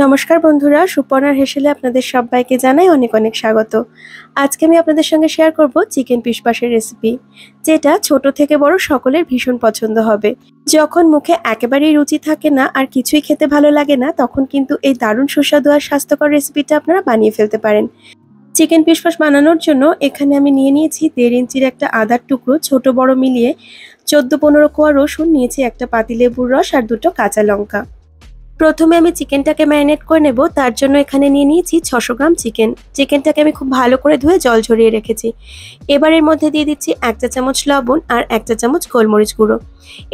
নমস্কার বন্ধুরা, সুপর্ণার হেসেলে আপনাদের সবাইকে জানাই অনেক অনেক স্বাগত। আজকে আমি আপনাদের সঙ্গে শেয়ার করব চিকেন পিশপাশের রেসিপি, যেটা ছোট থেকে বড় সকলের ভীষণ পছন্দ হবে। যখন মুখে একেবারেই রুচি থাকে না আর কিছুই খেতে ভালো লাগে না, তখন কিন্তু এই দারুণ সুস্বাদু আর স্বাস্থ্যকর রেসিপিটা আপনারা বানিয়ে ফেলতে পারেন। চিকেন পিশপাশ বানানোর জন্য এখানে আমি নিয়ে নিয়েছি 1.5 ইঞ্চির একটা আদার টুকরো, ছোট বড় মিলিয়ে 14-15 কোয়া রসুন নিয়েছি, একটা পাতিলেবুর রস আর 2টো কাঁচা লঙ্কা। প্রথমে আমি চিকেনটাকে ম্যারিনেট করে নেব। তার জন্য এখানে নিয়ে নিয়েছি 600 গ্রাম চিকেন। চিকেনটাকে আমি খুব ভালো করে ধুয়ে জল ঝরিয়ে রেখেছি। এবার এর মধ্যে দিয়ে দিচ্ছি 1 চা চামচ লবণ আর 1 চা চামচ গোলমরিচ গুঁড়ো।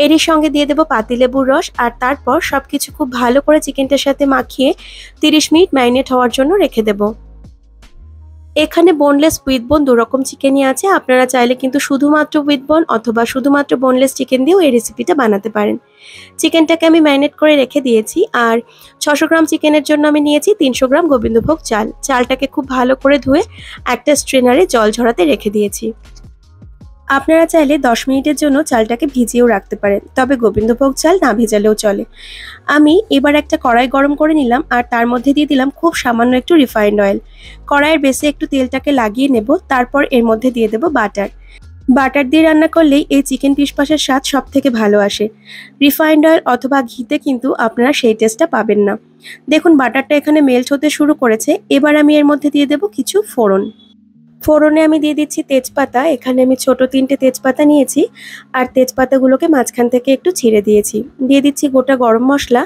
এরই সঙ্গে দিয়ে দেবো পাতিলেবুর রস, আর তারপর সবকিছু খুব ভালো করে চিকেনটার সাথে মাখিয়ে 30 মিনিট ম্যারিনেট হওয়ার জন্য রেখে দেবো। এখানে বোনলেস উইথ বোন দুরকম চিকেনই আছে। আপনারা চাইলে কিন্তু শুধুমাত্র উইথ বোন অথবা শুধুমাত্র বোনলেস চিকেন দিয়েও এই রেসিপিটা বানাতে পারেন। চিকেনটাকে আমি ম্যারিনেট করে রেখে দিয়েছি। আর 600 গ্রাম চিকেনের জন্য আমি নিয়েছি 300 গ্রাম গোবিন্দভোগ চাল। চালটাকে খুব ভালো করে ধুয়ে একটা স্ট্রেনারে জল ঝরাতে রেখে দিয়েছি। আপনারা চাইলে 10 মিনিটের জন্য চালটাকে ভিজিয়েও রাখতে পারেন, তবে গোবিন্দভোগ চাল না ভেজালেও চলে। আমি এবার একটা কড়াই গরম করে নিলাম আর তার মধ্যে দিয়ে দিলাম খুব সামান্য একটু রিফাইন্ড অয়েল। কড়াইয়ের বেসে একটু তেলটাকে লাগিয়ে নেব, তারপর এর মধ্যে দিয়ে দেব বাটার। বাটার দিয়ে রান্না করলেই এই চিকেন পিশপাশের স্বাদ সব থেকে ভালো আসে। রিফাইন্ড অয়েল অথবা ঘিতে কিন্তু আপনারা সেই টেস্টটা পাবেন না। দেখুন বাটারটা এখানে মেল্ট হতে শুরু করেছে। এবার আমি এর মধ্যে দিয়ে দেব কিছু ফোড়ন। ফোড়নে আমি দিয়ে দিচ্ছি তেজপাতা। এখানে আমি ছোট 3টে তেজপাতা নিয়েছি আর তেজপাতাগুলোকে মাঝখান থেকে একটু ছিঁড়ে দিয়েছি। দিয়ে দিচ্ছি গোটা গরম মশলা।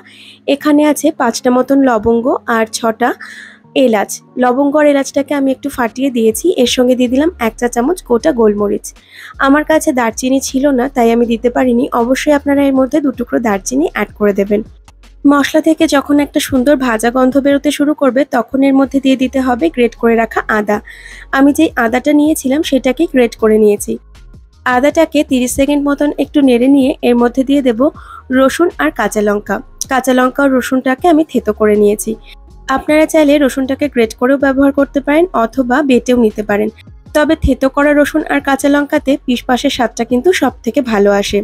এখানে আছে 5টা মতন লবঙ্গ আর 6টা এলাচ। লবঙ্গ আর এলাচটাকে আমি একটু ফাটিয়ে দিয়েছি। এর সঙ্গে দিয়ে দিলাম 1 চা চামচ গোটা গোলমরিচ। আমার কাছে দারচিনি ছিল না, তাই আমি দিতে পারিনি। অবশ্যই আপনারা এর মধ্যে 2 টুকরো দারচিনি অ্যাড করে দেবেন। মশলা থেকে যখন একটা সুন্দর ভাজা গন্ধ বেরোতে শুরু করবে, তখন এর মধ্যে দিয়ে দিতে হবে গ্রেট করে রাখা আদা। আমি যেই আদাটা নিয়েছিলাম সেটাকে গ্রেট করে নিয়েছি। আদাটাকে 30 সেকেন্ড মতন একটু নেড়ে নিয়ে এর মধ্যে দিয়ে দেব রসুন আর কাঁচা লঙ্কা। কাঁচা লঙ্কা আর রসুনটাকে আমি থেতো করে নিয়েছি। আপনারা চাইলে রসুনটাকে গ্রেট করেও ব্যবহার করতে পারেন অথবা বেটেও নিতে পারেন, তবে থেতো করা রসুন আর কাঁচা লঙ্কাতে পিশপাশের স্বাদটা কিন্তু সব থেকে ভালো আসে।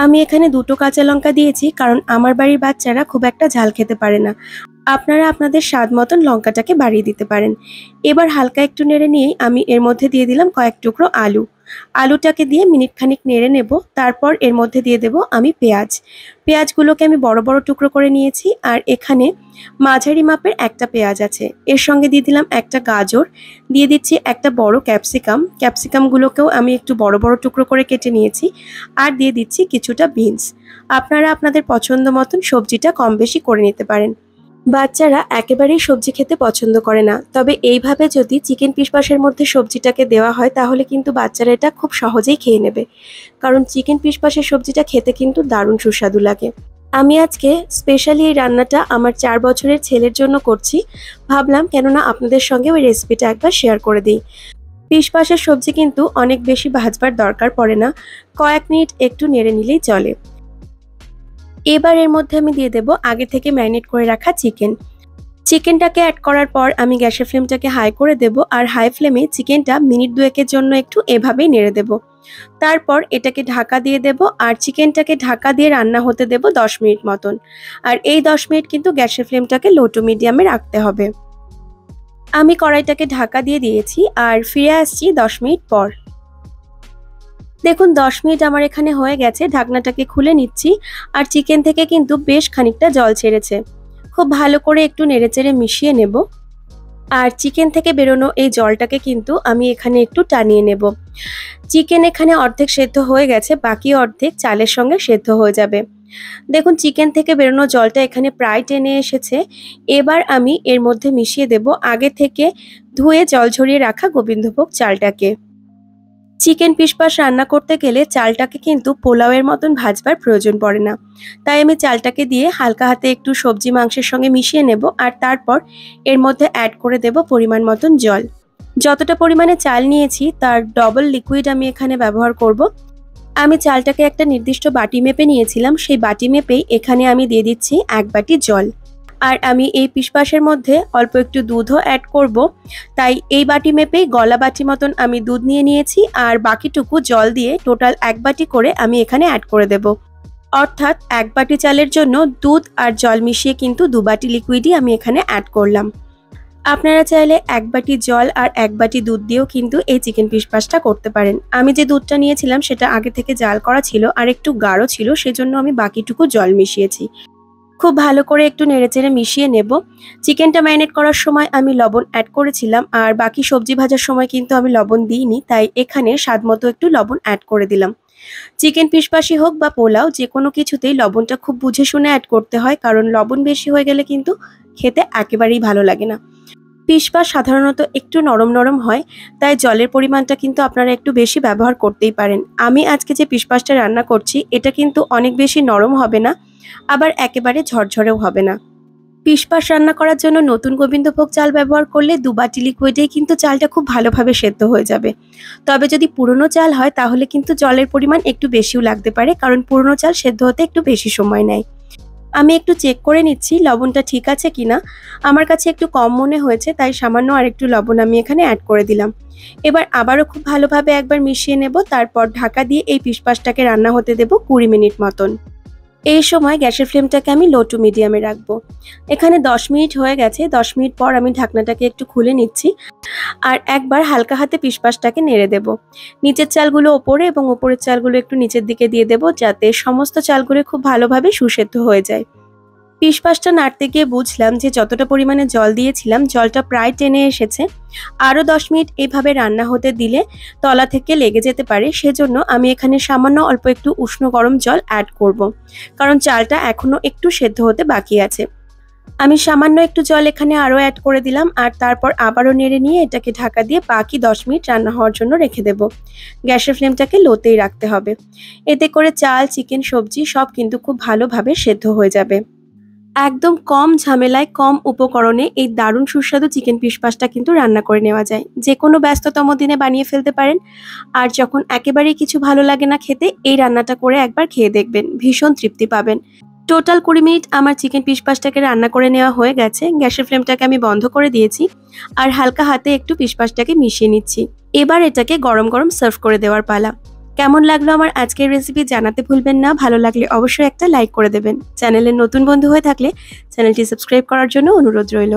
আমি এখানে 2টো কাঁচা লঙ্কা দিয়েছি, কারণ আমার বাড়ির বাচ্চারা খুব একটা ঝাল খেতে পারে না। আপনারা আপনাদের স্বাদ মতন লঙ্কাটাকে বাড়িয়ে দিতে পারেন। এবার হালকা একটু নেড়ে নিয়েই আমি এর মধ্যে দিয়ে দিলাম কয়েক টুকরো আলু। আলুটাকে দিয়ে মিনিট খানিক নেড়ে নেব। তারপর এর মধ্যে দিয়ে দেব আমি পেঁয়াজ। পেঁয়াজগুলোকে আমি বড় বড় টুকরো করে নিয়েছি, আর এখানে মাঝারি মাপের একটা পেঁয়াজ আছে। এর সঙ্গে দিয়ে দিলাম একটা গাজর, দিয়ে দিচ্ছি একটা বড় ক্যাপসিকাম। ক্যাপসিকামগুলোকেও আমি একটু বড় বড় টুকরো করে কেটে নিয়েছি, আর দিয়ে দিচ্ছি কিছুটা বিনস। আপনারা আপনাদের পছন্দ মতন সবজিটা কম বেশি করে নিতে পারেন। বাচ্চারা একেবারেই সবজি খেতে পছন্দ করে না, তবে এইভাবে যদি চিকেন পিশপাশের মধ্যে সবজিটাকে দেওয়া হয় তাহলে কিন্তু বাচ্চারা এটা খুব সহজেই খেয়ে নেবে, কারণ চিকেন পিশপাশের সবজিটা খেতে কিন্তু দারুণ সুস্বাদু লাগে। আমি আজকে স্পেশালি এই রান্নাটা আমার 4 বছরের ছেলের জন্য করছি। ভাবলাম কেননা আপনাদের সঙ্গে ওই রেসিপিটা একবার শেয়ার করে দিই। পিশপাশের সবজি কিন্তু অনেক বেশি ভাজবার দরকার পড়ে না, কয়েক মিনিট একটু নেড়ে নিলেই চলে। এবার এর মধ্যে আমি দিয়ে দেব আগে থেকে ম্যারিনেট করে রাখা চিকেন। চিকেনটাকে অ্যাড করার পর আমি গ্যাসের ফ্লেমটাকে হাই করে দেব, আর হাই ফ্লেমে চিকেনটা মিনিট 2-এর জন্য একটু এভাবেই নেড়ে দেব। তারপর এটাকে ঢাকা দিয়ে দেব, আর চিকেনটাকে ঢাকা দিয়ে রান্না হতে দেব 10 মিনিট মতন। আর এই 10 মিনিট কিন্তু গ্যাসের ফ্লেমটাকে লো টু মিডিয়ামে রাখতে হবে। আমি কড়াইটাকে ঢাকা দিয়ে দিয়েছি আর ফিরে আসছি 10 মিনিট পর। দেখুন 10 মিনিট আমার এখানে হয়ে গেছে। ঢাকনাটাকে খুলে নিচ্ছি, আর চিকেন থেকে কিন্তু বেশ খানিকটা জল ছেড়েছে। খুব ভালো করে একটু নেড়েচেড়ে মিশিয়ে নেব, আর চিকেন থেকে বেরোনো এই জলটাকে কিন্তু আমি এখানে একটু টানিয়ে নেব। চিকেন এখানে অর্ধেক সেদ্ধ হয়ে গেছে, বাকি অর্ধেক চালের সঙ্গে সেদ্ধ হয়ে যাবে। দেখুন চিকেন থেকে বেরোনো জলটা এখানে প্রায় টেনে এসেছে। এবার আমি এর মধ্যে মিশিয়ে দেব আগে থেকে ধুয়ে জল ঝরিয়ে রাখা গোবিন্দভোগ চালটাকে। চিকেন পিশপাশ রান্না করতে গেলে চালটাকে কিন্তু পোলাওয়ের মতন ভাজবার প্রয়োজন পড়ে না, তাই আমি চালটাকে দিয়ে হালকা হাতে একটু সবজি মাংসের সঙ্গে মিশিয়ে নেব, আর তারপর এর মধ্যে অ্যাড করে দেব পরিমাণ মতন জল। যতটা পরিমাণে চাল নিয়েছি তার ডবল লিকুইড আমি এখানে ব্যবহার করব। আমি চালটাকে একটা নির্দিষ্ট বাটি মেপে নিয়েছিলাম, সেই বাটি মেপেই এখানে আমি দিয়ে দিচ্ছি 1 বাটি জল। আর আমি এই পিশপাশের মধ্যে অল্প একটু দুধও অ্যাড করব, তাই এই বাটি মেপেই গলা বাটি মতন আমি দুধ নিয়ে নিয়েছি, আর বাকিটুকু জল দিয়ে টোটাল 1 বাটি করে আমি এখানে অ্যাড করে দেব। অর্থাৎ 1 বাটি চালের জন্য দুধ আর জল মিশিয়ে কিন্তু 2 বাটি লিকুইডই আমি এখানে অ্যাড করলাম। আপনারা চাইলে 1 বাটি জল আর 1 বাটি দুধ দিয়েও কিন্তু এই চিকেন ফিশ পাসটা করতে পারেন। আমি যে দুধটা নিয়েছিলাম সেটা আগে থেকে জাল করা ছিল আর একটু গাঢ় ছিল, সেজন্য আমি বাকিটুকু জল মিশিয়েছি। খুব ভালো করে একটু নেড়েচেড়ে মিশিয়ে নেব। চিকেনটা ম্যারিনেট করার সময় আমি লবণ অ্যাড করেছিলাম আর বাকি সবজি ভাজার সময় কিন্তু আমি লবণ দিইনি, তাই এখানে স্বাদমতো একটু লবণ অ্যাড করে দিলাম। চিকেন ফিশ পাসি হোক বা পোলাও, যে কোনো কিছুতেই লবণটা খুব বুঝে শুনে অ্যাড করতে হয়, কারণ লবণ বেশি হয়ে গেলে কিন্তু খেতে একেবারেই ভালো লাগে না। ফিশ পাস সাধারণত একটু নরম নরম হয়, তাই জলের পরিমাণটা কিন্তু আপনারা একটু বেশি ব্যবহার করতেই পারেন। আমি আজকে যে ফিশ পাসটা রান্না করছি এটা কিন্তু অনেক বেশি নরম হবে না, আবার একেবারে ঝরঝরেও হবে না। ফিশ পাস রান্না করার জন্য নতুন গোবিন্দভোগ চাল ব্যবহার করলে 2 বাটি লিকুইডেই কিন্তু চালটা খুব ভালোভাবে সেদ্ধ হয়ে যাবে। তবে যদি পুরনো চাল হয় তাহলে কিন্তু জলের পরিমাণ একটু বেশিও লাগতে পারে, কারণ পুরনো চাল সেদ্ধ হতে একটু বেশি সময় নেয়। আমি একটু চেক করে নিচ্ছি লবণটা ঠিক আছে কিনা। আমার কাছে একটু কম মনে হয়েছে, তাই সামান্য আরেকটু লবণ আমি এখানে অ্যাড করে দিলাম। এবার আবারও খুব ভালোভাবে একবার মিশিয়ে নেব, তারপর ঢাকা দিয়ে এই ফিশ পাসটাকে রান্না হতে দেব 20 মিনিট মতন। এই সময় গ্যাসের ফ্লেমটাকে আমি লো টু মিডিয়ামে রাখবো। এখানে 10 মিনিট হয়ে গেছে। 10 মিনিট পর আমি ঢাকনাটাকে একটু খুলে নিচ্ছি আর একবার হালকা হাতে ফিশ পাসটাকে নেড়ে দেব। নিচের চালগুলো ওপরে এবং ওপরের চালগুলো একটু নিচের দিকে দিয়ে দেব, যাতে সমস্ত চালগুলো খুব ভালোভাবে সুসেদ্ধ হয়ে যায়। ফিশ পাসটা নাড়তে গিয়ে বুঝলাম যে যতটা পরিমাণে জল দিয়েছিলাম জলটা প্রায় টেনে এসেছে। আরও 10 মিনিট এইভাবে রান্না হতে দিলে তলা থেকে লেগে যেতে পারে, সেজন্য আমি এখানে সামান্য অল্প একটু উষ্ণ গরম জল অ্যাড করব, কারণ চালটা এখনও একটু সেদ্ধ হতে বাকি আছে। আমি সামান্য একটু জল এখানে আরও অ্যাড করে দিলাম আর তারপর আবারও নেড়ে নিয়ে এটাকে ঢাকা দিয়ে বাকি 10 মিনিট রান্না হওয়ার জন্য রেখে দেব। গ্যাসের ফ্লেমটাকে লোতেই রাখতে হবে। এতে করে চাল, চিকেন, সবজি সব কিন্তু খুব ভালোভাবে সেদ্ধ হয়ে যাবে। একদম কম ঝামেলায়, কম উপকরণে এই দারুণ সুস্বাদু চিকেন ফিশ পাসটা কিন্তু রান্না করে নেওয়া যায়। যে কোনো ব্যস্ততম দিনে বানিয়ে ফেলতে পারেন। আর যখন একেবারেই কিছু ভালো লাগে না খেতে, এই রান্নাটা করে একবার খেয়ে দেখবেন, ভীষণ তৃপ্তি পাবেন। টোটাল 20 মিনিট আমার চিকেন ফিশ পাসটাকে রান্না করে নেওয়া হয়ে গেছে। গ্যাসের ফ্লেমটাকে আমি বন্ধ করে দিয়েছি আর হালকা হাতে একটু ফিশ পাসটাকে মিশিয়ে নিচ্ছি। এবার এটাকে গরম গরম সার্ভ করে দেওয়ার পালা। কেমন লাগলো আমার আজকের রেসিপি জানাতে ভুলবেন না। ভালো লাগলে অবশ্যই একটা লাইক করে দেবেন। চ্যানেলের নতুন বন্ধু হয়ে থাকলে চ্যানেলটি সাবস্ক্রাইব করার জন্য অনুরোধ রইল।